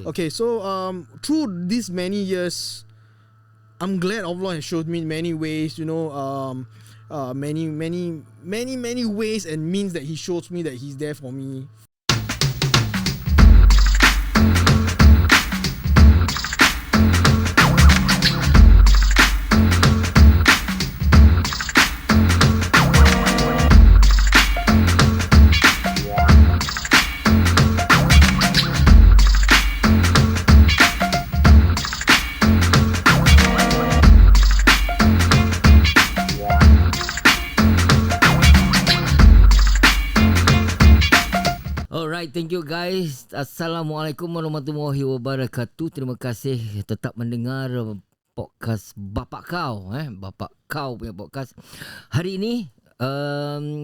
Okay, so through these many years, I'm glad Allah has showed me in many ways, many ways and means that He shows me that He's there for me. Thank you guys. Assalamualaikum warahmatullahi wabarakatuh. Terima kasih tetap mendengar podcast Bapak Kaw, Bapak Kaw punya podcast. Hari ini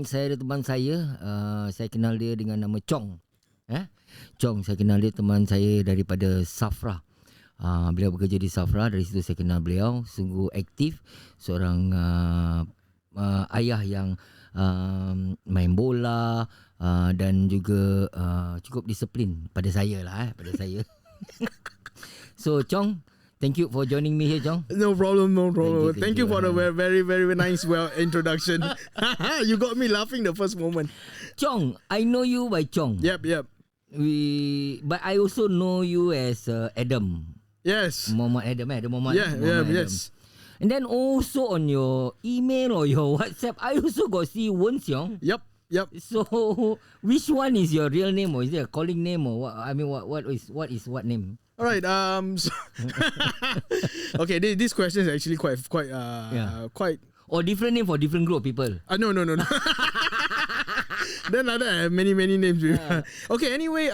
saya ada teman saya kenal dia dengan nama Chong. Chong, saya kenal dia teman saya daripada Safra. Beliau bekerja di Safra, dari situ saya kenal beliau. Sungguh aktif, seorang ayah yang main bola, dan juga cukup disiplin pada saya lah, pada saya. So Chong, thank you for joining me here, Chong. No problem. Thank you for the very nice introduction. You got me laughing the first moment. Chong, I know you by Chong. Yep. But I also know you as Adam. Yes. Muhammad Adam, ada Muhammad. Yeah, Adam. yes. And then also on your email or your WhatsApp, I also got see Wen Xiong. Yep. So, which one is your real name, or is it a calling name, or what? I mean, what is what name? All right. So okay. This question is actually quite. Or different name for different group of people. No. Then I have many names. Okay. Anyway,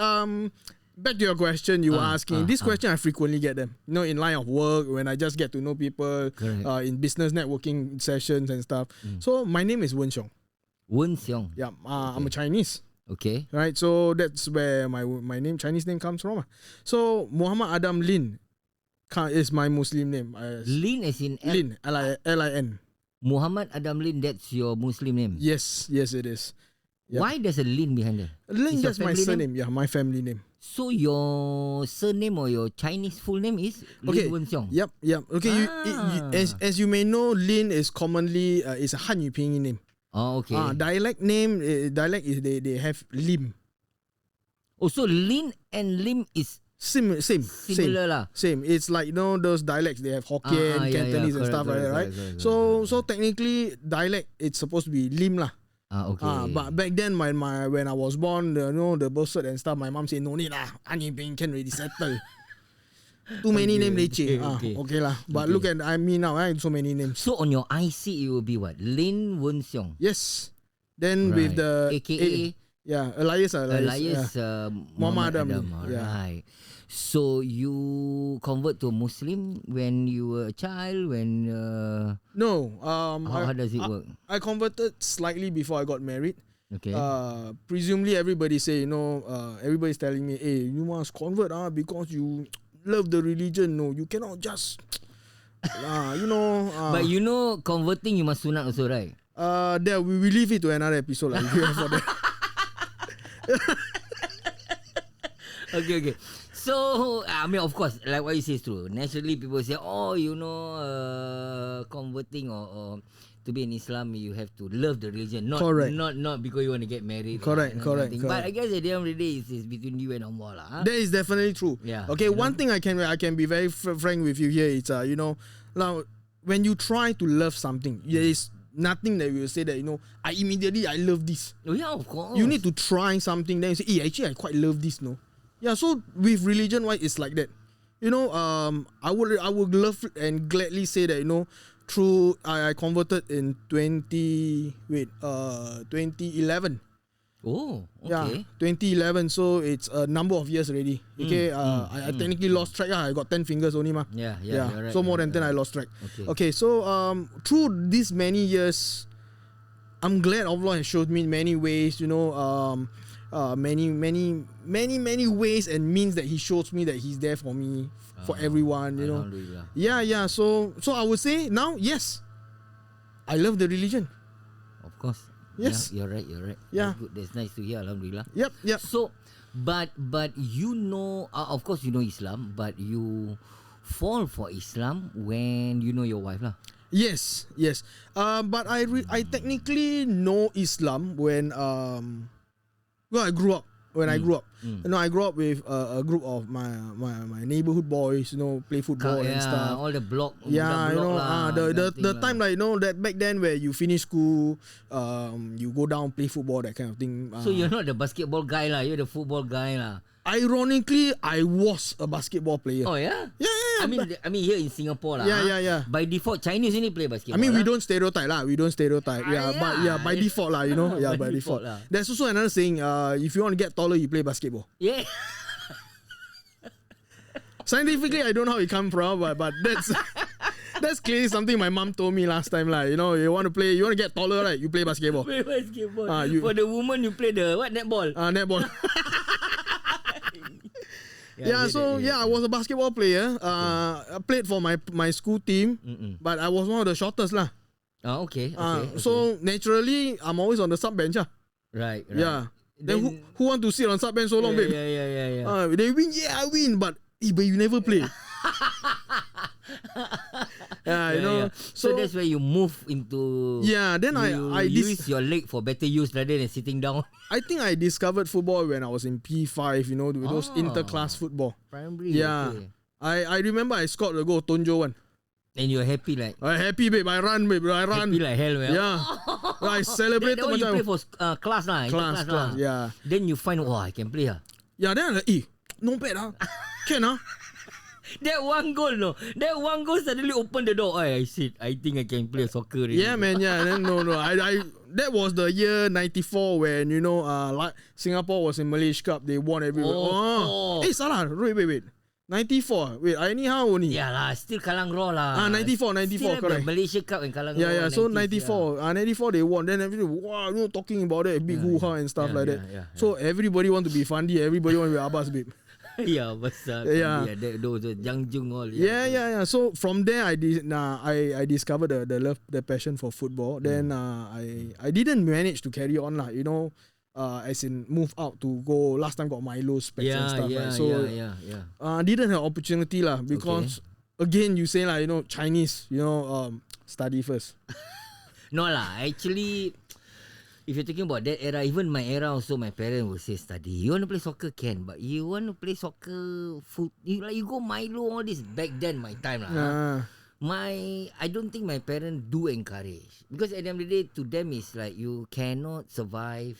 back to your question, you were asking. This question I frequently get them. In line of work, when I just get to know people, in business networking sessions and stuff. So my name is Wen Xiong. Wen Xiong. Yeah, I'm a Chinese. Okay. Right, so that's where my name, Chinese name, comes from. So Muhammad Adam Lin is my Muslim name. Lin as in Lin, L-I-N. Muhammad Adam Lin, that's your Muslim name? Yes, it is. Yep. Why there's a Lin behind there? Lin, that's my surname. Yeah, my family name. So your surname or your Chinese full name is Lin Wen Xiong? Yep. Okay, as you may know, Lin is commonly is a Hanyu pinyin name. Oh, okay. Dialect is they have Lim. Oh, so Lin and Lim is similar lah. Same. It's like those dialects, they have Hokkien, Cantonese and stuff like that, right? So technically dialect it's supposed to be Lim lah. Okay. But back then when I was born, the birth cert and stuff, my mom said no need lah. Ani Bing can already settle. Too many names leceh. Okay lah. But look at me now, so many names. So on your IC it will be what? Lin Wen Xiong. Yes. Then with the AKA alias Muhammad Adam. Yeah. Right. So you convert to Muslim when you were a child? No. How does it work? I converted slightly before I got married. Okay. Presumably everybody say, everybody's telling me, hey, you must convert because you love the religion. No, you cannot just but converting you must sunat also, right? There we will leave it to another episode for that. Okay. So, I mean, of course, like what you say is true. Naturally, people say, converting or to be in Islam, you have to love the religion. Not because you want to get married. Correct. But I guess at the end of the day, it's between you and Allah lah. That is definitely true. Yeah. Okay, one thing I can be very frank with you here is, now, when you try to love something, there is nothing that will say that, I love this. Oh, yeah, of course. You need to try something, then you say, actually, I quite love this, no? Yeah, so with religion, why it's like that? I would love and gladly say that, through I converted in 2011. Oh, okay. Yeah, 2011. So it's a number of years already. Okay, I technically lost track. I got 10 fingers only, ma. Yeah. Right, so more than 10, I lost track. Okay. So through these many years, I'm glad Allah has showed me in many ways. Many ways and means that He shows me that He's there for me, for everyone, Yeah. So I would say now, yes, I love the religion. Of course. Yes. You're right. Yeah. That's good. That's nice to hear, alhamdulillah. Yep. So, But you know, of course you know Islam, but you fall for Islam when you know your wife lah. Yes. But I technically know Islam when I grew up. I grew up, I grew up with a group of my neighborhood boys, play football and stuff. All the block. The time like that back then where you finish school, you go down play football, that kind of thing. So you're not the basketball guy lah, you're the football guy lah. Ironically, I was a basketball player. Oh yeah? Yeah. I mean here in Singapore lah. Yeah. By default, Chinese only play basketball. I mean, lah. we don't stereotype lah. But by default lah, by default. There's also another saying, if you want to get taller, you play basketball. Yeah. Scientifically, I don't know how it come from, but that's clearly something my mom told me last time lah. You want to get taller, right? You play basketball. Play basketball. For the woman, you play the what? Netball. Netball. I was a basketball player. I played for my school team, but I was one of the shortest lah. Okay. So naturally, I'm always on the sub bench lah. Right. Yeah. Then who want to sit on sub bench so long, babe? Yeah. They win, I win, but you never play. So that's where you move into. Yeah. Then I use your leg for better use rather than sitting down. I think I discovered football when I was in P5. With those inter-class football. Primary. Yeah. Okay. I remember I scored a goal, Tonjo one. And you're happy like. Happy, babe. I run, babe. I run. Happy like hell, man. Yeah. I celebrated. That one you play for class lah. Class. Yeah. Then you find, I can play ah. Yeah. Then I'm like, not bad ah. Can ah. That one goal suddenly opened the door. I think I can play soccer already. Yeah, man. Yeah. Then no. I that was the year 94 when Singapore was in Malaysia Cup. They won everywhere. Salah. Wait. 94. Wait, I anyhow only. Yeah lah, still Kallang Raw lah. 94, still correct. Malaysia Cup and Kallang Raw. Yeah. So 94. 94 they won. Then everybody, talking about it, big hoo-ha and stuff like that. Yeah. So everybody want to be Fandi. Everybody want to be Abbas, babe. Yeah, besar. Those Jangjung all. Yeah. So from there, I discovered the passion for football. Then I didn't manage to carry on lah. As in move out to go. Last time got Milo specs and stuff. Right? So didn't have opportunity lah because again you say lah, Chinese, study first. No lah, actually. If you're talking about that era, even my era also, my parents will say study. You want to play soccer can, but you want to play soccer you go Milo all this back then my time lah. I don't think my parents do encourage, because at the end of the day to them it's like you cannot survive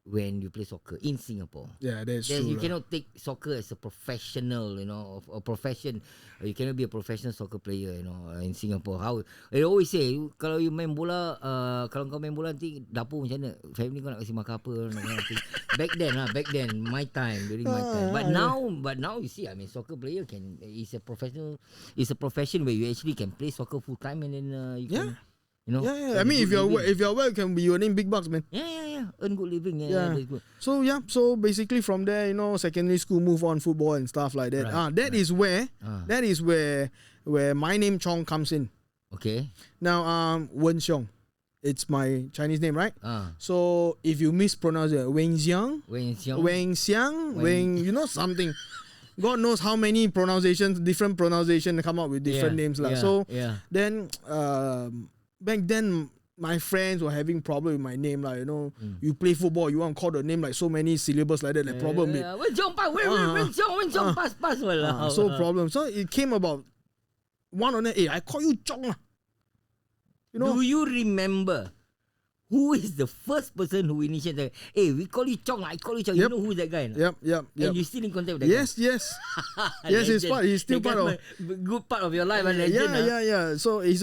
when you play soccer in Singapore. Yeah, that's true. You cannot take soccer as a professional, a profession. You cannot be a professional soccer player, in Singapore. How they always say, kalau you main bola, kalau kau main bola nanti dapur macam mana? Family kau nak kasi makan apa? Back then, my time, during my time. But now you see, I mean, soccer player is a profession where you actually can play soccer full time and then you can. I mean, if you're well, you can be earning big bucks, man. Yeah. Earn good living. That's good. So basically from there, secondary school, move on football and stuff like that. Right. That is where my name Chong comes in. Okay. Now, Wen Xiong, it's my Chinese name, right? So if you mispronounce it, Weng Xiang, something. God knows how many different pronunciations come up with different names lah. So then back then my friends were having problem with my name lah. You play football, you want to call the name like so many syllables like that, like problem. So problem. So it came about one on that. I call you Chong lah. Do you remember who is the first person who initiated? We call you Chong. I call you Chong. Yep. You know who's that guy? No? Yep. And you still in contact with that guy? Yes. He's still part of good part of your life. Yeah. So he's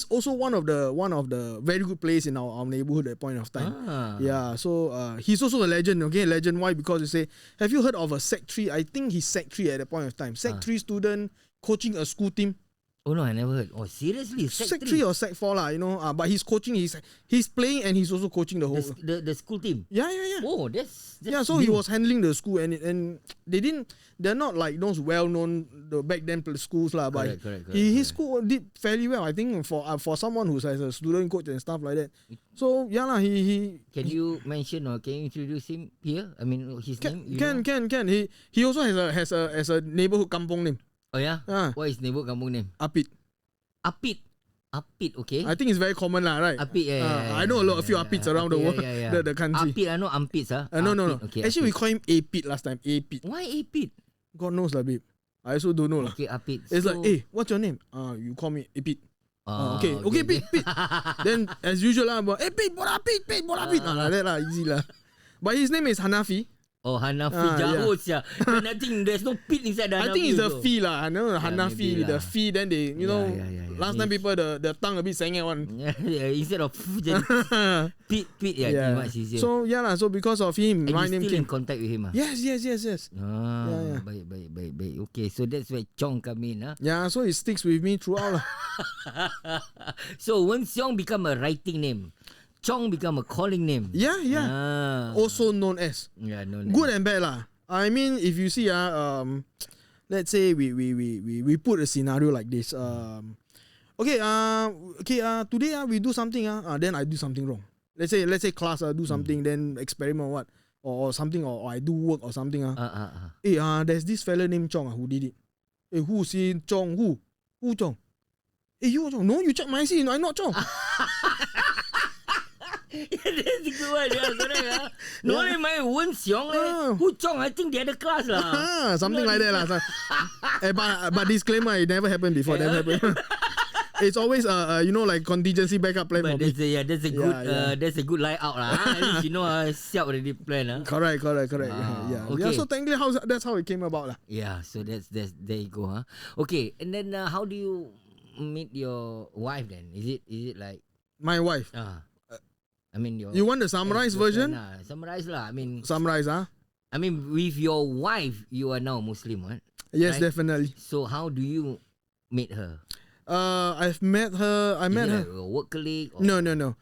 also one of the very good players in our neighborhood at that point of time. Yeah. So he's also a legend. Okay, legend. Why? Because you say, have you heard of a Sec 3? I think he's Sec 3 at that point of time. Sec 3 student coaching a school team. Oh no, I never heard. Oh, seriously? Sec 3 or Sec 4 lah, you know. But he's coaching. He's playing and he's also coaching the whole. The school team. Yeah. Oh, that's yeah. So new. he was handling the school and they're not like those well known back then schools lah. But correct. his school did fairly well, I think, for someone who's as a student coach and stuff like that. So yeah lah, he. Can you mention or can you introduce him here? I mean his name. Can. He also has a neighborhood kampong name. Oh yeah? What is neighborhood kampung name? Apit, okay. I think it's very common lah, right? Apit, yeah. I know a few Apits around the world, the country. Apit, I know Ampits, No. Okay, Actually, we Apit. call him Apit last time. Apit. Why Apit? God knows lah, babe. I also don't know lah. Okay, Apit. It's like, hey, what's your name? You call me Apit. Okay, Pit. Then as usual lah, Pit, bola Pit. Like that lah, easy lah. But his name is Hanafi. Oh, Hanafi, jauh sia. Then I think there's no pit inside the Hanafi. I think it's the also. fee lah. I know Hanafi, the fee. Then they, last time people the tongue a bit sengit one. Yeah, instead of jadi pit, yeah. Much easier. So yeah lah. So because of him, and my you name still came. in contact with him Yes. Yeah. Baik. Okay, so that's where Chong come in Yeah, so it sticks with me throughout lah. So when Xiong become a writing name, Chong become a calling name. Yeah. Also known as. Yeah, known good and bad lah. I mean, if you see let's say we put a scenario like this. Today we do something then I do something wrong. Let's say class do something, then experiment or what or something or I do work or something there's this fella named Chong who did it. Who si Chong? Who Chong? You Chong? No, you check my IC. I'm not Chong. That's a good one. Yeah, correct. No, my Wen Xiong. Who Chong? I think the other class lah. Something like that lah. But disclaimer, it never happened before. Never happened. It's always like contingency backup plan. But that's a good lie out lah. At least you know siap already plan Correct. Yeah. Okay. So technically, that's how it came about lah. Yeah. So that's there you go Okay. And then how do you meet your wife then? Is it like my wife? I mean, you want the summarized version? Summarize lah. I mean, I mean, with your wife, you are now Muslim, right? Yes, right? definitely. So how do you meet her? I've met her. I met her. Like a work colleague? Or? No.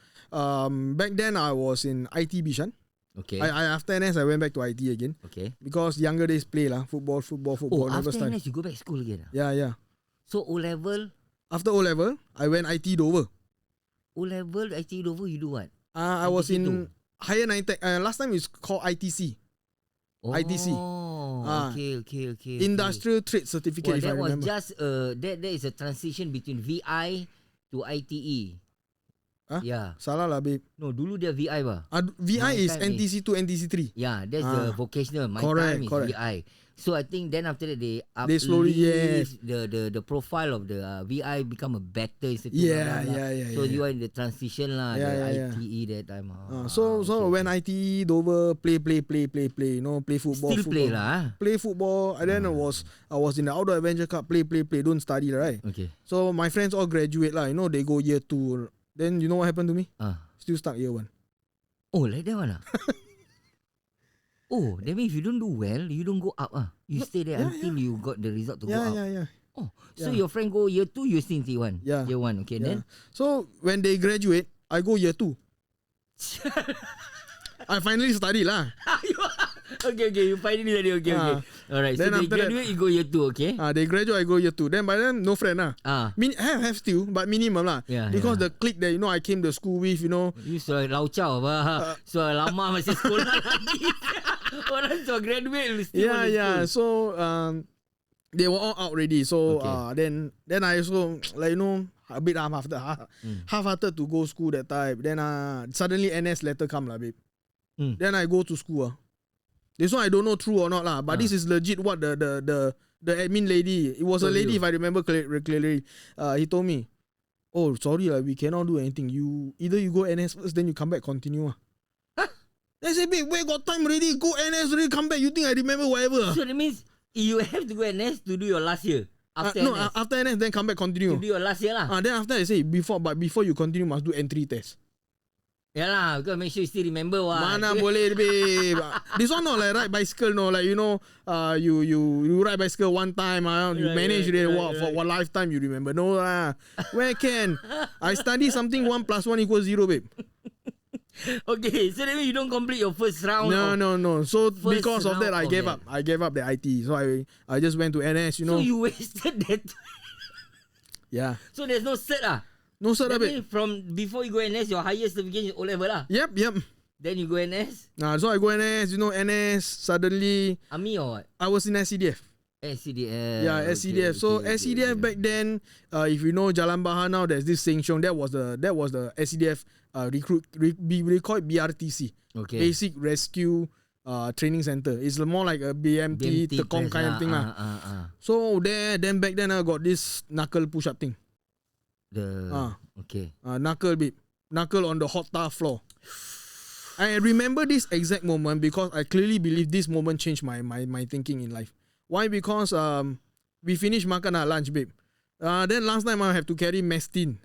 Back then I was in IT Bishan. Okay. I after NS I went back to IT again. Okay. Because younger days play lah, football. Oh, never after start. NS you go back school again? Yeah. So O level. After O level, I went IT Dover. O level IT Dover, you do what? I was in higher NITEC. Last time it's called ITC. ITC. Okay. Industrial Trade Certificate. If I remember. That was just that is a transition between VI to ITE. Yeah. Salah lah, babe. No, dulu dia VI bah. VI is NTC 2, NTC 3. Yeah, that's the vocational. My time is VI. So I think then after that they slowly the profile of the VI become a better institute. Yeah. So you are in the transition lah, the ITE that time. So when ITE Dover play, you know, play football. Still play lah. Play football. And then I was in the Outdoor Adventure Cup, play, don't study, right? Okay. So my friends all graduate lah, you know, they go year 2. Then you know what happened to me? Still stuck year 1. Oh, like that one Oh, that means if you don't do well, you don't go up You stay there until you got the result to go up. Yeah. Oh, so your friend go year 2, you stay in year 1. Yeah. Year 1, okay, then? So when they graduate, I go year 2. I finally study lah. Okay, you finally study, okay. Alright, so they graduate, you go year 2, okay? They graduate, I go year 2. Then by then, no friend lah. Have still, but minimum lah. Because the clique that, you know, I came to school with, you know. You sudah lau chow apa? Sudah lama masih sekolah lagi. Orang sudah graduate, still Yeah. So, they were all out already. So, then I also, like, you know, a bit half-hearted to go school that time. Then, suddenly NS letter come lah, babe. Then I go to school. This one I don't know true or not lah, but this is legit what the admin lady, it was a lady if I remember clearly, he told me, oh sorry lah, we cannot do anything. Either you go NS first, then you come back continue. I said, babe, where got time already? Go NS already, come back. You think I remember whatever? So that means you have to go NS to do your last year. After NS. After NS, then come back continue. To do your last year lah. Then after I say before you continue must do entry test. Yalah, because make sure you still remember what. Mana boleh babe. This one not like ride bicycle, no. Like you ride bicycle one time, you manage it. For one lifetime you remember. No lah. Where can? I study something 1 + 1 = 0, babe. Okay, so that means you don't complete your first round. No. So because of that, I gave up. I gave up the IT. So I just went to NS. So you wasted that. Yeah. So there's no cert ah. No cert, babe. From before you go NS, your highest certification is O level lah. Yep. Then you go NS. So I go NS. NS suddenly. Army or what? I was in SCDF. SCDF. Yeah, SCDF. So SCDF back then, if you know Jalan Bahar now, there's this Sheng Siong. That was the SCDF recruit. We call it BRTC. Okay. Basic Rescue Training Center. It's more like a BMT Tekong kind of thing lah. So then back then I got this knuckle push up thing. Okay. Knuckle, babe. Knuckle on the hot tar floor. I remember this exact moment because I clearly believe this moment changed my thinking in life. Why? Because we finished makan lunch, babe. Then last time I have to carry mess tin.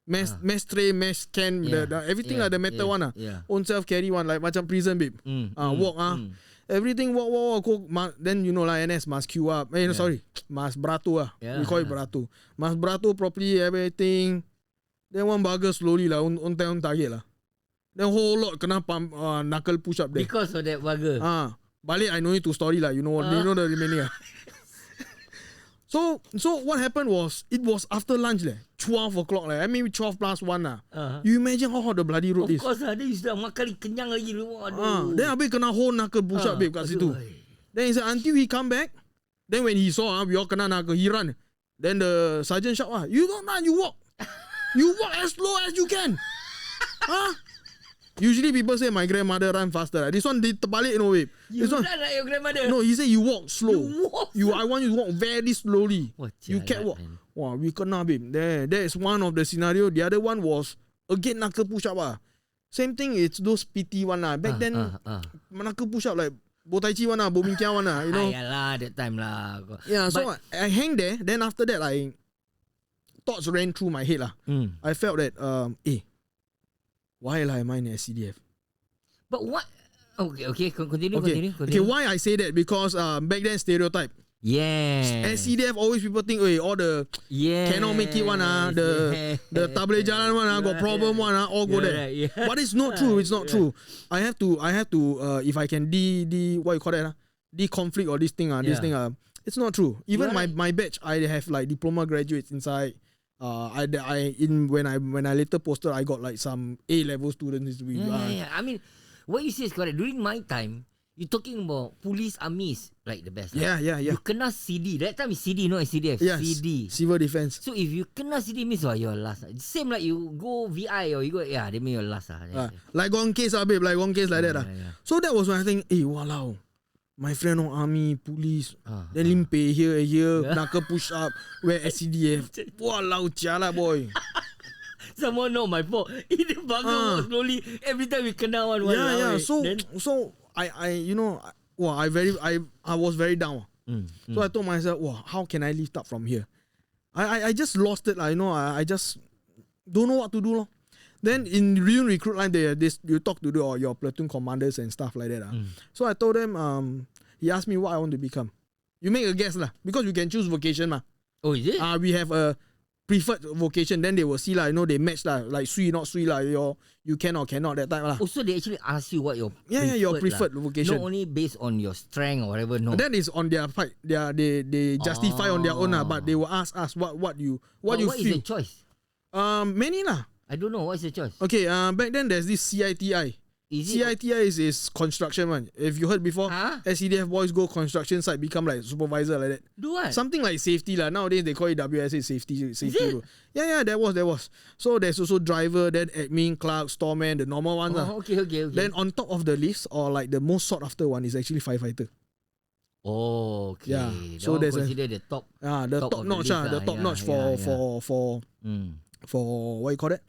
Mess tray, mess can, everything like the metal one. Own self carry one, like macam prison, babe. Walk. Everything walk. Then NS must queue up. Sorry, must beratur. We call it beratur. Must beratur properly, everything. Then one bugger slowly lah, on target lah. Then whole lot kena pump, knuckle push up there. Because of that bugger. Balik I know it to story lah. You know the remaining lah. So what happened was, it was after lunch 12 o'clock I mean 12 + 1 lah. You imagine how hot the bloody road is. Of course lah, dia sudah makan kenyang lagi. Then habis kena whole knuckle push up, babe, kat situ. Then he said until he come back, then when he saw we all kena knuckle, he run. Then the sergeant shout, you don't run, you walk. You walk as slow as you can. Usually people say my grandmother run faster. This one dia terbalik, babe. You run like your grandmother. No, he said you walk slow. You walk I want you to walk very slowly. You can't walk. Man. Wow, we kena, babe. That is one of the scenario. The other one was again knuckle push up. Same thing. It's those PT one lah. Back then, knuckle push up like bo tai chi one lah, bo min kia one lah. Yalah, that time lah. Yeah, so I hang there. Then after that, thoughts ran through my head lah. I felt that why am I in SCDF? But what? Okay, continue. Okay, why I say that? Because back then stereotype. Yes. SCDF always people think, all the cannot make it one the tak boleh jalan one got problem one all go there. Right, yeah. But it's not true. It's not true. I have to if I can what you call that de-conflict or this thing it's not true. Even my batch, I have like diploma graduates inside. When I later posted, I got like some A-level students. I mean, what you say is correct. During my time, you're talking about police, armies, like the best. Yeah. You kena CD. That time is CD, not SCDF. Yes, CD. Civil Defense. So if you kena CD means you're last. Same like you go VI or you go, they mean you're last. Like one case, babe. Like one case like that. So that was when I think, walao. My friend on army, police, then limpe here, knuckle push up, wear SCDF. Walao, ciala boy. Someone know my fault. The bugger walk slowly. Every time we kena one. Yeah. So I was very down. So I told myself, how can I lift up from here? I just lost it. I just don't know what to do. Then in real recruit line, you talk to your platoon commanders and stuff like that. So I told them, he asked me what I want to become. You make a guess lah, because you can choose vocation ma. Oh, is it? We have a preferred vocation. Then they will see lah, they match lah, like sui not sui lah. You can or cannot that type lah. Oh, so they actually ask you what your your preferred vocation. Not only based on your strength or whatever. No, that is on their part. They justify on their own lah, but they will ask us what you what feel. What is the choice? Many lah. I don't know. What's the choice? Okay, back then there's this CITI. CITI is construction one. If you heard before, SCDF boys go construction site, become like supervisor like that. Do what? Something like safety lah. Nowadays they call it WSA safety. Yeah, that was. So there's also driver, then admin, clerk, storeman, the normal ones. Okay. Then on top of the list, or like the most sought after one, is actually firefighter. Oh, okay. Yeah. So there's consider the top. The top notch. The top notch for what you call it?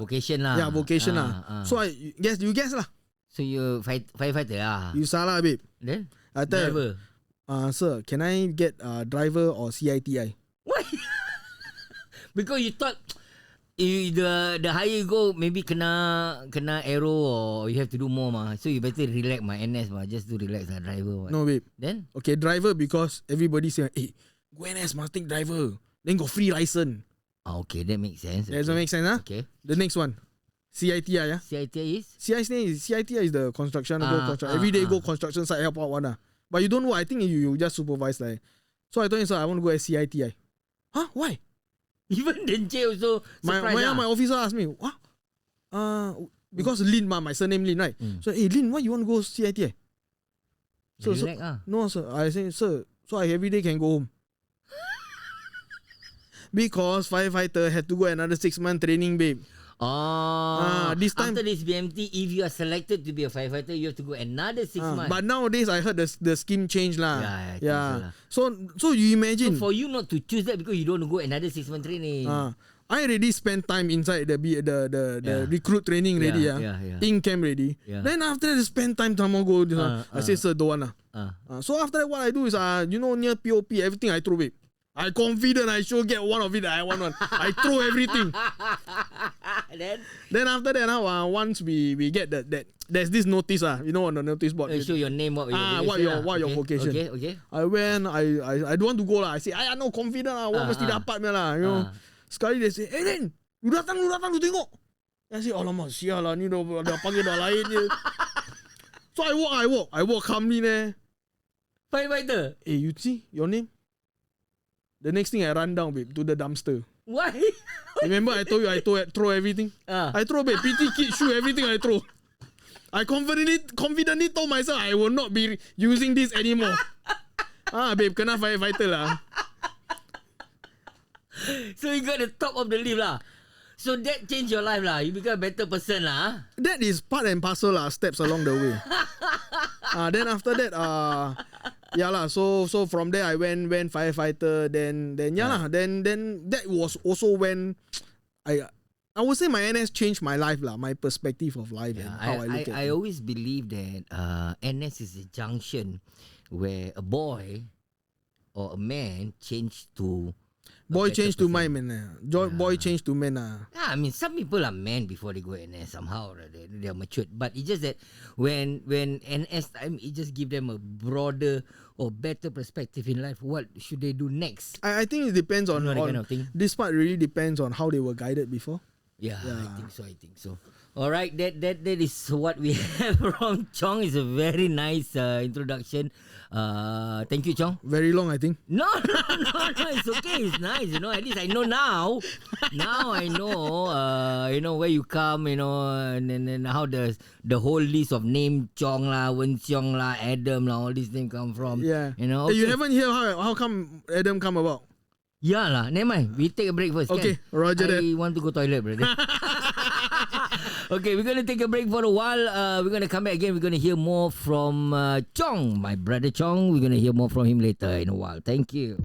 Vocation lah. Yeah, vocation lah. So you guess lah. So you firefighter lah. You salah, babe. Then I tell driver. Sir, can I get driver or CITI? Why? Because you thought The higher you go, maybe kena arrow or you have to do more So you better relax NS just to relax driver. No, babe. Then? Okay, driver because everybody say, hey, go NS must take driver. Then got free license. Okay, that makes sense. Does that make sense, huh? Okay. The next one. CITI, yeah? CITI is? CITI is the construction. Every day go construction site help out one. But you don't know, I think you just supervise like. So I told him, sir, I want to go at CITI. Huh? Why? Even Denche also surprised. My officer asked me, what? Because Lin, my surname Lin, right? So, hey, Lin, why you want to go CITI? So, no, sir. I say, sir, so I every day can go home. Because firefighter had to go another 6-month training, babe. This time, after this BMT, if you are selected to be a firefighter, you have to go another 6 months. But nowadays, I heard the scheme changed lah. Yeah. So you imagine. So for you not to choose that because you don't want to go another 6-month training. I already spent time inside the recruit training already. In camp already. Then after that, spend time to go. I say, sir, don't want. So after that, what I do is, near POP, everything I throw it. I confident I sure get one of it. I want one. I throw everything. Then after that, once we get that there's this notice on the notice board. Show your name, what your vocation. Okay. I went. I don't want to go lah. I say I no confident lah. What mesti dapat lah. Sekali dia say, Len, lu datang lu tengok. I say, alamak sial lah ni dah panggil dah lain je. So I walk calmly ne. Firefighter. Hey, you see your name? The next thing I run down, babe, to the dumpster. Why? Remember I told you I throw everything? I throw, babe, PT kit, shoe, everything I throw. I confidently told myself I will not be using this anymore. Babe, kena firefighter lah. So you got the top of the list lah. So that changed your life lah. You become a better person lah. That is part and parcel lah, steps along the way. Then after that, so from there I went firefighter. Then that was also when I would say my NS changed my life lah, my perspective of life and how I look at it. I always believe that NS is a junction where a boy or a man changed to. Boy changed to my man. Boy changed to men. I mean, some people are men before they go NS somehow. They are matured. But it's just that when NS time, it just give them a broader or better perspective in life. What should they do next? I think it depends on that kind of thing. This part really depends on how they were guided before. Yeah. I think so. All right, that is what we have from Chong. It's a very nice introduction. Thank you, Chong. Very long, I think. No, it's okay. It's nice, At least I know now. Now I know, where you come, and then how the whole list of name Chong lah, Wen Xiong lah, Adam lah, all these things come from. Yeah. Okay. You haven't heard how come Adam come about? Yeah lah. Never mind. We take a break first. Okay, roger that. I want to go toilet, brother. Okay, we're going to take a break for a while. We're going to come back again. We're going to hear more from Chong, my brother Chong. We're going to hear more from him later in a while. Thank you.